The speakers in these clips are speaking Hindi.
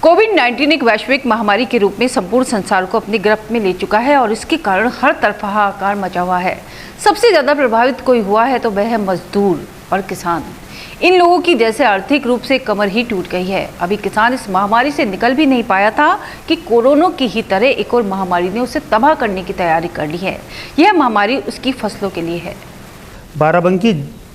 कोविड-19 एक वैश्विक महामारी के रूप में संपूर्ण संसार को अपनी गिरफ्त में ले चुका है और इसके कारण हर तरफ हाहाकार मचा हुआ है। सबसे ज्यादा प्रभावित कोई हुआ है तो वह है मजदूर और किसान। इन लोगों की जैसे आर्थिक रूप से कमर ही टूट गई है। अभी किसान इस महामारी से निकल भी नहीं पाया था कि कोरोना की ही तरह एक और महामारी ने उसे तबाह करने की तैयारी कर ली है। यह महामारी उसकी फसलों के लिए है। बाराबंकी,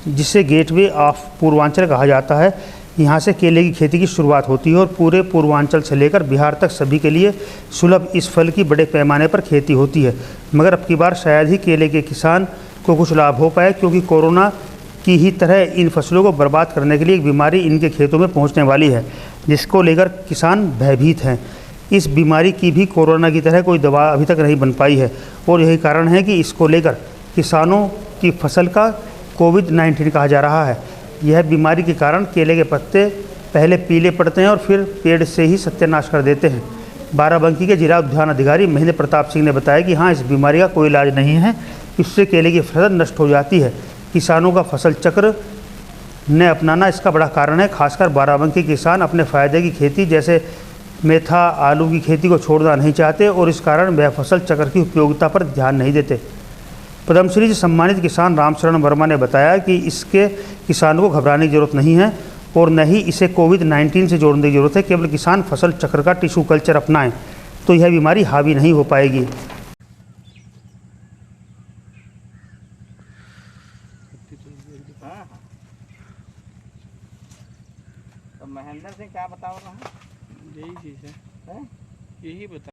जिसे गेटवे ऑफ पूर्वांचल कहा जाता है, यहाँ से केले की खेती की शुरुआत होती है और पूरे पूर्वांचल से लेकर बिहार तक सभी के लिए सुलभ इस फल की बड़े पैमाने पर खेती होती है। मगर अब की बार शायद ही केले के किसान को कुछ लाभ हो पाए, क्योंकि कोरोना की ही तरह इन फसलों को बर्बाद करने के लिए एक बीमारी इनके खेतों में पहुँचने वाली है, जिसको लेकर किसान भयभीत हैं। इस बीमारी की भी कोरोना की तरह कोई दवा अभी तक नहीं बन पाई है और यही कारण है कि इसको लेकर किसानों की फसल का कोविड-19 कहा जा रहा है। यह बीमारी के कारण केले के पत्ते पहले पीले पड़ते हैं और फिर पेड़ से ही सत्यानाश कर देते हैं। बाराबंकी के जिला उद्यान अधिकारी महेंद्र प्रताप सिंह ने बताया कि हाँ, इस बीमारी का कोई इलाज नहीं है, इससे केले की फसल नष्ट हो जाती है। किसानों का फसल चक्र न अपनाना इसका बड़ा कारण है। खासकर बाराबंकी किसान अपने फ़ायदे की खेती जैसे मेथा, आलू की खेती को छोड़ना नहीं चाहते और इस कारण वह फसल चक्र की उपयोगिता पर ध्यान नहीं देते। पद्मश्री से सम्मानित किसान रामचरण वर्मा ने बताया कि इसके किसानों को घबराने की जरूरत नहीं है और न ही इसे कोविड-19 से जोड़ने की जरूरत है। केवल किसान फसल चक्र का टिश्यू कल्चर अपनाएं तो यह बीमारी हावी नहीं हो पाएगी। तो महेंद्र सिंह क्या बताओ रहा है? यही चीज़ है, यही बता।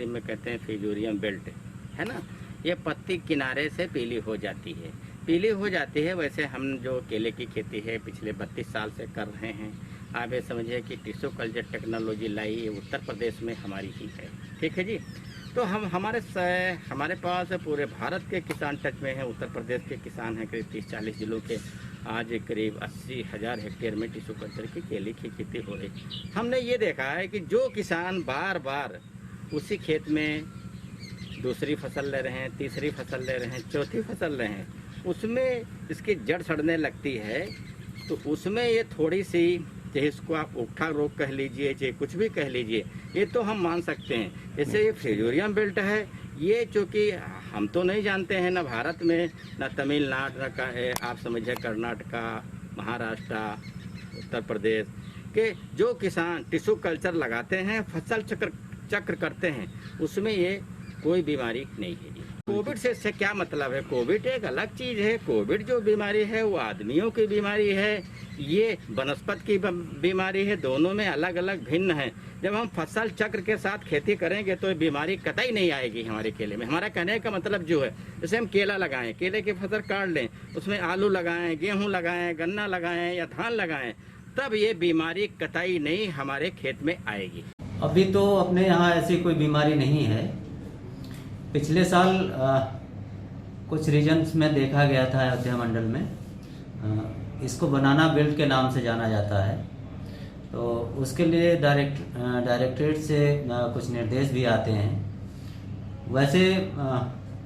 में कहते हैं फिजूरियम बेल्ट, है ना। ये पत्ती किनारे से पीली हो जाती है। पीली हो जाती है। वैसे हम जो केले की खेती है पिछले 32 साल से कर रहे हैं। आप ये समझिए कि टिश्यू कल्चर टेक्नोलॉजी लाई ये उत्तर प्रदेश में हमारी ही है, ठीक है जी। तो हमारे पास पूरे भारत के किसान टच में हैं। उत्तर प्रदेश के किसान हैं करीब 30-40 जिलों के। आज करीब 80,000 हेक्टेयर में टिश्यू कल्चर की केले की खेती हो रही। हमने ये देखा है कि जो किसान बार बार उसी खेत में दूसरी फसल ले रहे हैं, तीसरी फसल ले रहे हैं, चौथी फसल ले रहे हैं, उसमें इसकी जड़ सड़ने लगती है। तो उसमें ये थोड़ी सी, चाहे इसको आप उकठा रोग कह लीजिए, चाहे कुछ भी कह लीजिए, ये तो हम मान सकते हैं। जैसे ये फिजूरियम बेल्ट है, ये चूँकि हम तो नहीं जानते हैं, ना भारत में, ना तमिलनाडु का है, आप समझिए कर्नाटका, महाराष्ट्र, उत्तर प्रदेश के जो किसान टिश्यू कल्चर लगाते हैं, फसल चक्र करते हैं, उसमें ये कोई बीमारी नहीं है। कोविड से इससे क्या मतलब है? कोविड एक अलग चीज़ है। कोविड जो बीमारी है वो आदमियों की बीमारी है, ये वनस्पति की बीमारी है। दोनों में अलग अलग भिन्न है। जब हम फसल चक्र के साथ खेती करेंगे तो ये बीमारी कतई नहीं आएगी हमारे केले में। हमारा कहने का मतलब जो है, जैसे हम केला लगाएं, केले की फसल काट लें, उसमें आलू लगाएं, गेहूँ लगाएं, गन्ना लगाएं या धान लगाएं, तब ये बीमारी कतई नहीं हमारे खेत में आएगी। अभी तो अपने यहाँ ऐसी कोई बीमारी नहीं है। पिछले साल कुछ रीजन्स में देखा गया था अयोध्या मंडल में। इसको बनाना बेल्ट के नाम से जाना जाता है। तो उसके लिए डायरेक्टरेट से कुछ निर्देश भी आते हैं। वैसे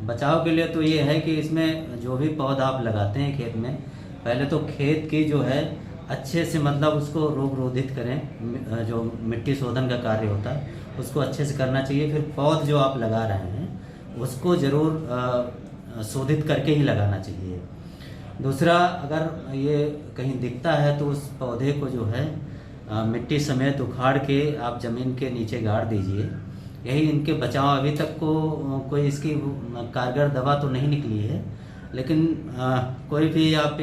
बचाव के लिए तो ये है कि इसमें जो भी पौधा आप लगाते हैं खेत में, पहले तो खेत की जो है अच्छे से, मतलब उसको रोग रोधित करें। जो मिट्टी शोधन का कार्य होता है उसको अच्छे से करना चाहिए। फिर पौध जो आप लगा रहे हैं उसको ज़रूर शोधित करके ही लगाना चाहिए। दूसरा, अगर ये कहीं दिखता है तो उस पौधे को जो है मिट्टी समेत उखाड़ के आप ज़मीन के नीचे गाड़ दीजिए। यही इनके बचाव। अभी तक को कोई इसकी कारगर दवा तो नहीं निकली है, लेकिन कोई भी आप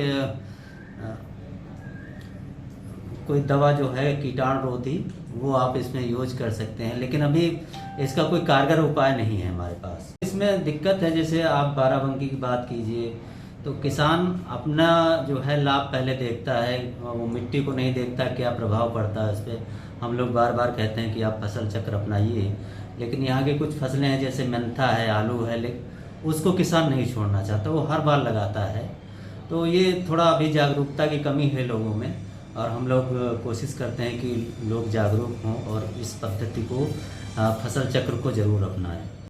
कोई दवा जो है कीटाणुरोधी वो आप इसमें यूज कर सकते हैं, लेकिन अभी इसका कोई कारगर उपाय नहीं है हमारे पास। इसमें दिक्कत है, जैसे आप बाराबंकी की बात कीजिए तो किसान अपना जो है लाभ पहले देखता है, वो मिट्टी को नहीं देखता क्या प्रभाव पड़ता है उस पर। हम लोग बार बार कहते हैं कि आप फसल चक्र अपनाइए, लेकिन यहाँ की कुछ फसलें हैं जैसे मेंथा है, आलू है, लेकिन उसको किसान नहीं छोड़ना चाहता, वो हर बार लगाता है। तो ये थोड़ा अभी जागरूकता की कमी है लोगों में, और हम लोग कोशिश करते हैं कि लोग जागरूक हों और इस पद्धति को, फसल चक्र को ज़रूर अपनाएं।